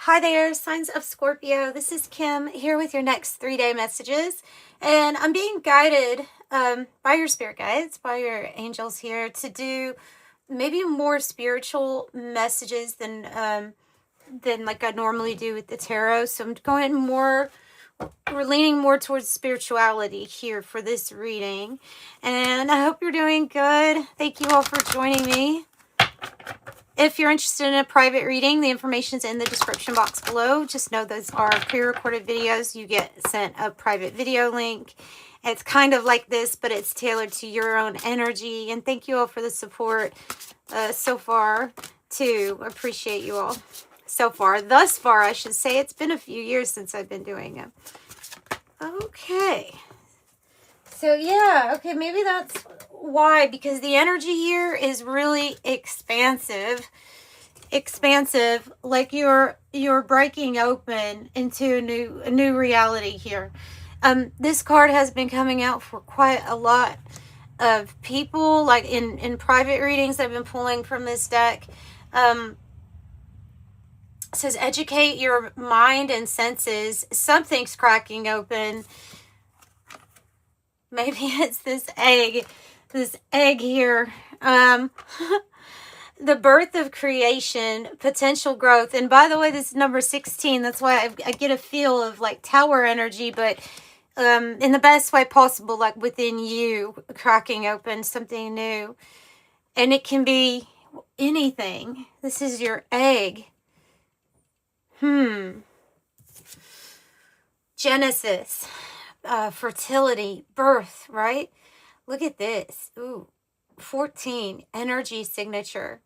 Hi there, signs of Scorpio. This is Kim here with your next 3-day messages. And I'm being guided by your spirit guides, by your angels here to do maybe more spiritual messages than like I normally do with the tarot. So I'm going more, we're leaning more towards spirituality here for this reading. And I hope you're doing good. Thank you all for joining me. If you're interested in a private reading, the information is in the description box below. Just know those are pre-recorded videos. You get sent a private video link. It's kind of like this, but it's tailored to your own energy. And thank you all for the support so far, too. Appreciate you all so far. Thus far, I should say. It's been a few years since I've been doing them. Okay. So, yeah. Okay, maybe that's why, because the energy here is really expansive, like you're breaking open into a new reality here. This card has been coming out for quite a lot of people, like in private readings I've been pulling from this deck. It says educate your mind and senses. Something's cracking open. Maybe it's this egg here. The birth of creation, potential growth. And by the way, this is number 16. That's why I get a feel of like tower energy, but in the best way possible, like within you, cracking open something new. And it can be anything. This is your egg. Genesis, fertility, birth, right? Look at this. Ooh, 14, energy signature.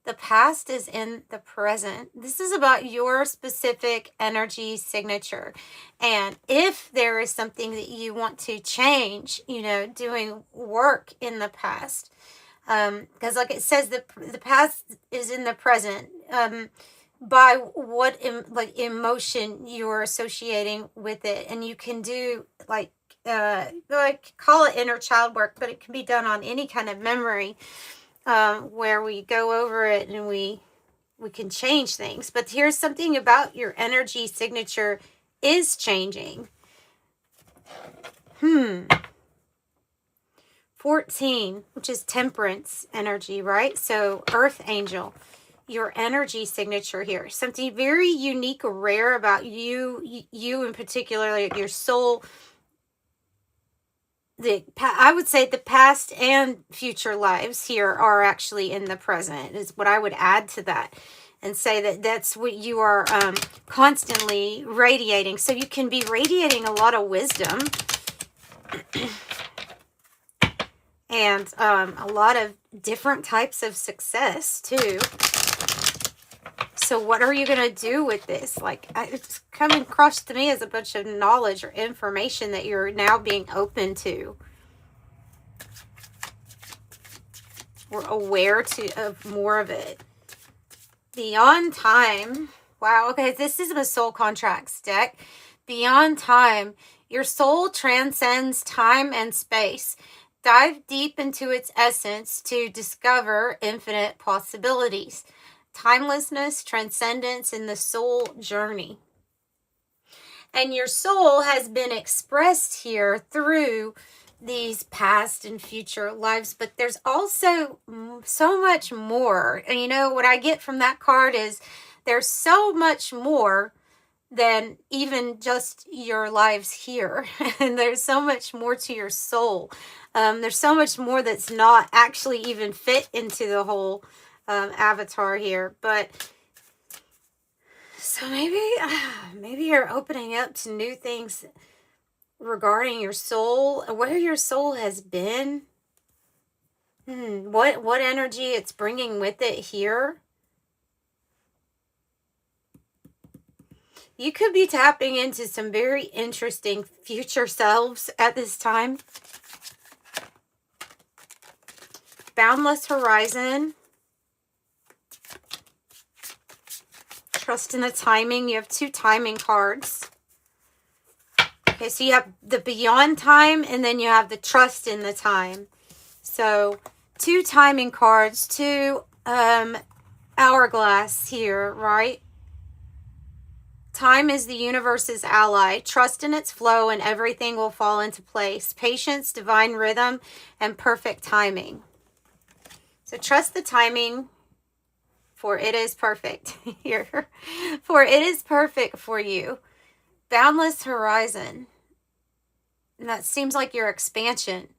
The past is in the present. This is about your specific energy signature. And if there is something that you want to change, doing work in the past, because like it says, the past is in the present, by what emotion you're associating with it. And you can do like call it inner child work, but it can be done on any kind of memory, where we go over it and we can change things. But here's something about your energy signature is changing. 14, which is temperance energy, right? So earth angel, your energy signature here, something very unique or rare about you in particular, like your soul. I would say the past and future lives here are actually in the present, is what I would add to that, and say that that's what you are constantly radiating. So you can be radiating a lot of wisdom and a lot of different types of success too. So what are you going to do with this? Like, it's coming across to me as a bunch of knowledge or information that you're now being open to. Or aware of more of it. Beyond time. Wow, okay, this is a soul contracts deck. Beyond time. Your soul transcends time and space. Dive deep into its essence to discover infinite possibilities. Timelessness, transcendence in the soul journey. And your soul has been expressed here through these past and future lives, but there's also so much more. And what I get from that card is there's so much more than even just your lives here. And there's so much more to your soul. There's so much more that's not actually even fit into the whole avatar here. But so maybe you're opening up to new things regarding your soul, where your soul has been, what energy it's bringing with it here. You could be tapping into some very interesting future selves at this time. Boundless horizon. Trust in the timing. You have 2 timing cards. Okay, so you have the beyond time, and then you have the trust in the time. So 2 timing cards, 2 hourglass here, right? Time is the universe's ally. Trust in its flow and everything will fall into place. Patience, divine rhythm, and perfect timing. So trust the timing, for it is perfect here. For it is perfect for you. Boundless horizon. And that seems like your expansion.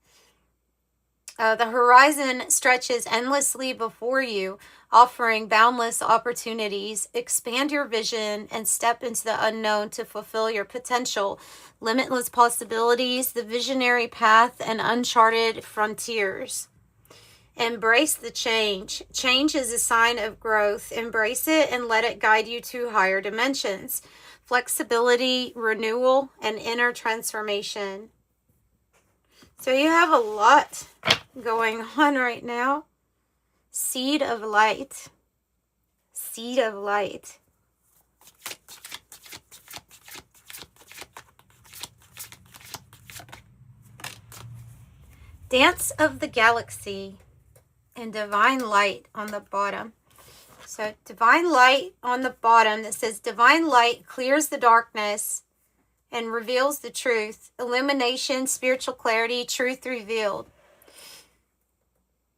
The horizon stretches endlessly before you, offering boundless opportunities. Expand your vision and step into the unknown to fulfill your potential. Limitless possibilities, the visionary path, and uncharted frontiers. Embrace the change. Change is a sign of growth. Embrace it and let it guide you to higher dimensions. Flexibility, renewal, and inner transformation. So you have a lot going on right now. Seed of light. Seed of light. Dance of the galaxy and divine light on the bottom. So divine light on the bottom that says divine light clears the darkness and reveals the truth. Illumination, spiritual clarity, truth revealed.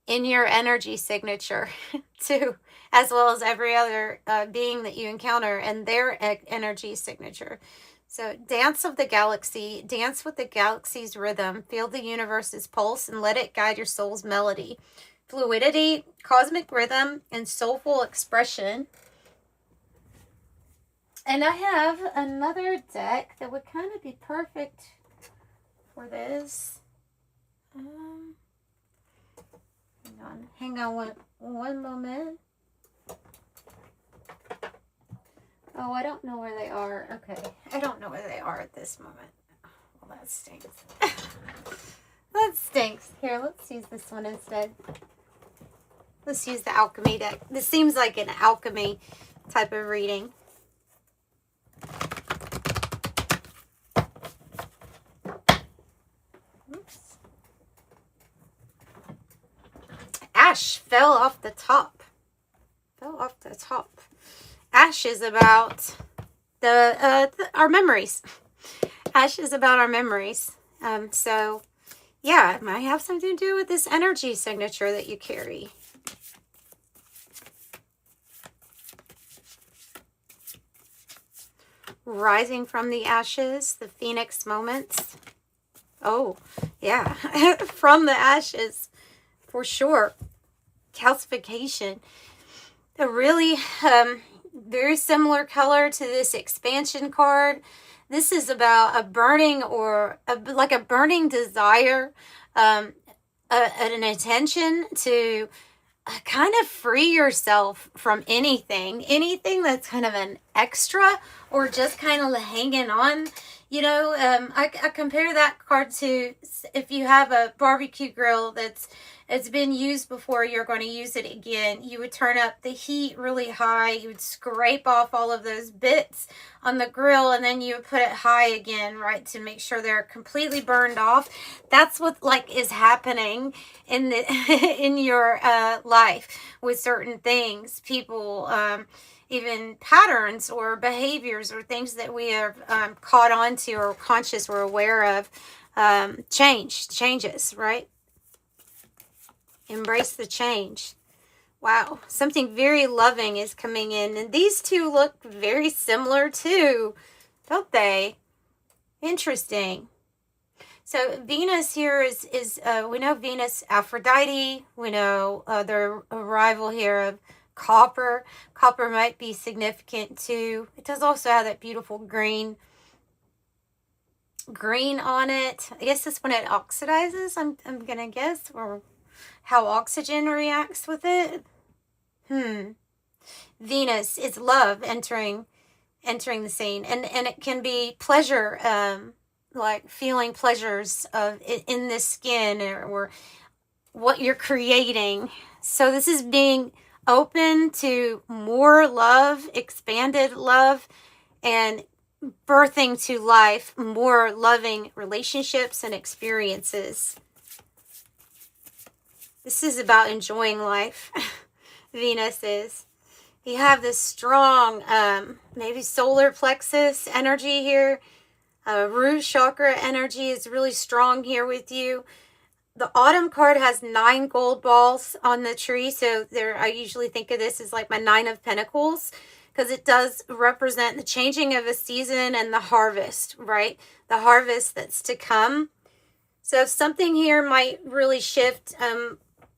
In your energy signature too, as well as every other being that you encounter and their energy signature. So dance of the galaxy, dance with the galaxy's rhythm, feel the universe's pulse and let it guide your soul's melody. Fluidity, cosmic rhythm, and soulful expression. And I have another deck that would kind of be perfect for this. Hang on one moment. Oh, I don't know where they are. Okay, I don't know where they are at this moment. Well, that stinks. That stinks. Here, let's use this one instead. Let's use the Alchemy deck. This seems like an Alchemy type of reading. Oops. Ash fell off the top. Fell off the top. Ash is about our memories. Ash is about our memories. So, yeah, it might have something to do with this energy signature that you carry. Rising from the ashes, the phoenix moments. Oh, yeah, from the ashes, for sure. Calcification. A really very similar color to this expansion card. This is about a burning or like a burning desire, an intention to kind of free yourself from anything that's kind of an extra or just kind of hanging on. You know, I compare that card to if you have a barbecue grill it's been used before, you're going to use it again. You would turn up the heat really high. You would scrape off all of those bits on the grill, and then you would put it high again, right, to make sure they're completely burned off. That's what is happening in the in your life with certain things, people, even patterns or behaviors or things that we are caught onto or conscious or aware of. Changes, right? Embrace the change. Wow, something very loving is coming in. And these two look very similar too, don't they? Interesting. So Venus here is we know Venus, Aphrodite. We know the arrival here of copper. Copper might be significant too. It does also have that beautiful green on it. I guess that's when it oxidizes, I'm going to guess, or how oxygen reacts with it. Venus is love entering the scene, and it can be pleasure, like feeling pleasures of in the skin or what you're creating. So this is being open to more love, expanded love, and birthing to life more loving relationships and experiences. This is about enjoying life. Venus is. You have this strong, maybe solar plexus energy here. Root chakra energy is really strong here with you. The autumn card has 9 gold balls on the tree. So there, I usually think of this as like my 9 of pentacles, because it does represent the changing of a season and the harvest, right? The harvest that's to come. So something here might really shift.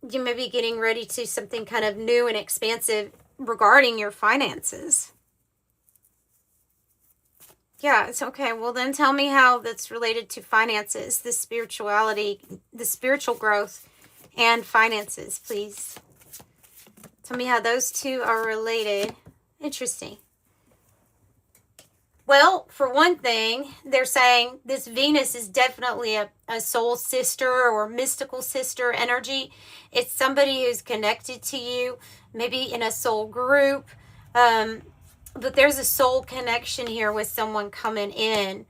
You may be getting ready to something kind of new and expansive regarding your finances. Yeah, it's okay. Well, then tell me how that's related to finances, the spirituality, the spiritual growth, and finances, please. Tell me how those two are related. Interesting. Well, for one thing, they're saying this Venus is definitely a soul sister or mystical sister energy. It's somebody who's connected to you, maybe in a soul group. But there's a soul connection here with someone coming in,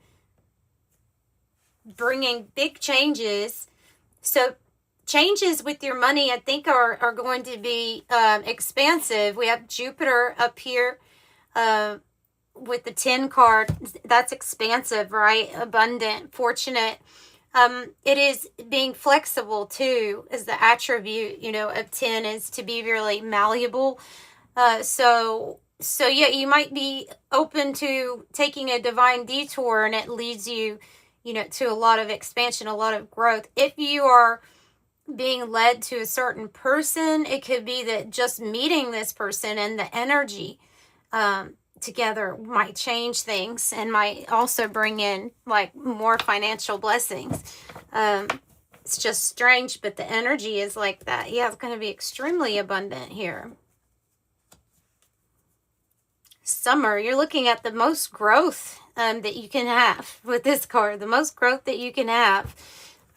bringing big changes. So changes with your money, I think, are going to be expansive. We have Jupiter up here with the 10 card. That's expansive, right? Abundant, fortunate. It is being flexible too, as the attribute, of 10 is to be really malleable. So yeah, you might be open to taking a divine detour, and it leads you, to a lot of expansion, a lot of growth. If you are being led to a certain person, it could be that just meeting this person and the energy together might change things and might also bring in like more financial blessings. It's just strange, but the energy is like that. Yeah, it's going to be extremely abundant here. Summer, you're looking at the most growth that you can have with this card. The most growth that you can have.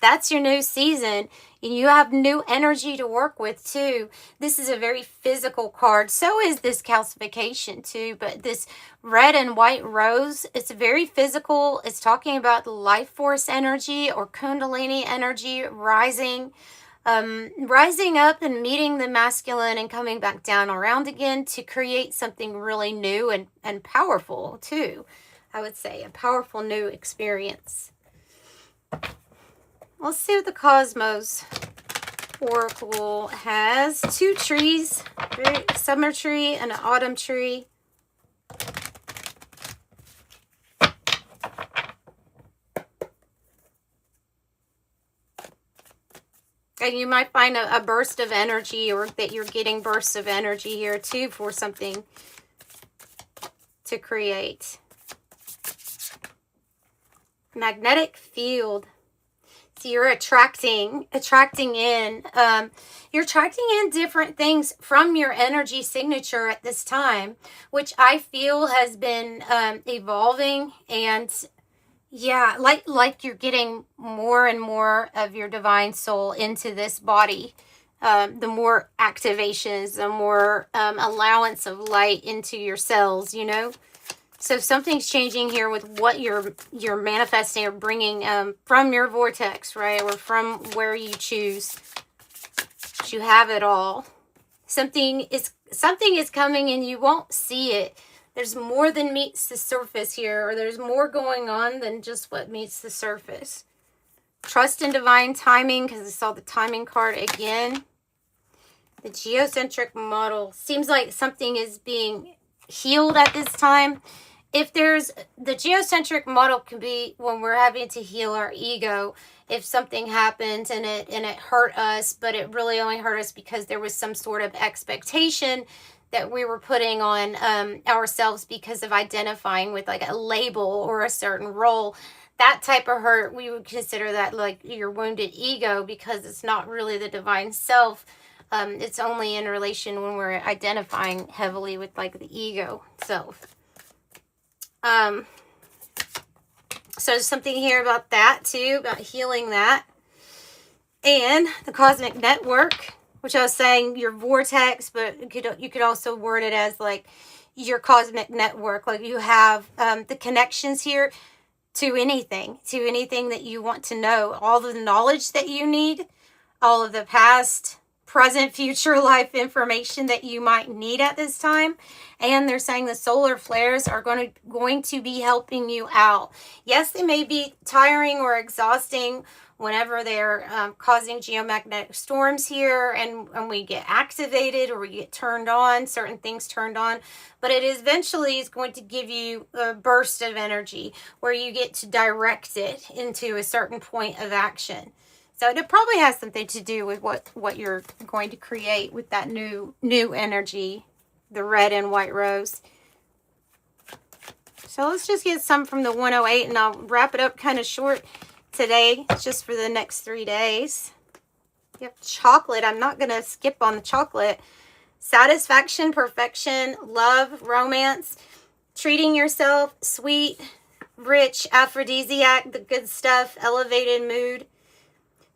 That's your new season. And you have new energy to work with too. This is a very physical card. So is this calcification too. But this red and white rose, it's very physical. It's talking about life force energy or kundalini energy rising. Rising up and meeting the masculine and coming back down around again to create something really new and powerful too. I would say a powerful new experience. Let's see what the Cosmos Oracle has. 2 trees, a summer tree and an autumn tree. And you might find a burst of energy, or that you're getting bursts of energy here too for something to create. Magnetic field. So you're attracting in. You're attracting in different things from your energy signature at this time, which I feel has been evolving. And yeah, like you're getting more and more of your divine soul into this body. The more activations, the more allowance of light into your cells, So something's changing here with what you're manifesting or bringing from your vortex, right? Or from where you choose. You have it all. Something is coming and you won't see it. There's more than meets the surface here, or there's more going on than just what meets the surface. Trust in divine timing, because I saw the timing card again. The geocentric model. Seems like something is being healed at this time. If there's, the geocentric model can be when we're having to heal our ego. If something happened and it hurt us, but it really only hurt us because there was some sort of expectation that we were putting on ourselves because of identifying with like a label or a certain role. That type of hurt, we would consider that like your wounded ego, because it's not really the divine self. It's only in relation when we're identifying heavily with like the ego self. So there's something here about that too, about healing that. And the cosmic network, which I was saying your vortex, but you could also word it as like your cosmic network. Like you have the connections here to anything that you want to know. All the knowledge that you need, all of the past, present, future life information that you might need at this time. And they're saying the solar flares are going to be helping you out. Yes, they may be tiring or exhausting whenever they're causing geomagnetic storms here, and we get activated or we get turned on, certain things turned on. But it eventually is going to give you a burst of energy where you get to direct it into a certain point of action. So it probably has something to do with what you're going to create with that new energy, the red and white rose. So let's just get some from the 108, and I'll wrap it up kind of short today, just for the next 3 days. You have chocolate. I'm not going to skip on the chocolate. Satisfaction, perfection, love, romance, treating yourself, sweet, rich, aphrodisiac, the good stuff, elevated mood.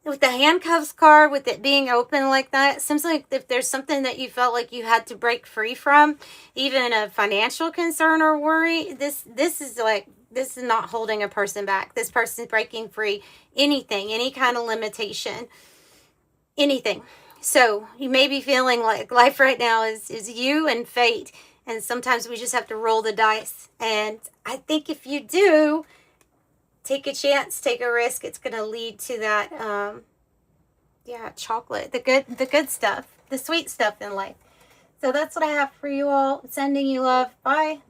With the handcuffs card, with it being open like that, it seems like if there's something that you felt like you had to break free from, even a financial concern or worry, this is not holding a person back. This person's breaking free. Anything, any kind of limitation, anything. So you may be feeling like life right now is you and fate. And sometimes we just have to roll the dice. And I think if you do, take a chance, take a risk, it's going to lead to that, chocolate, the good stuff, the sweet stuff in life. So that's what I have for you all. Sending you love. Bye.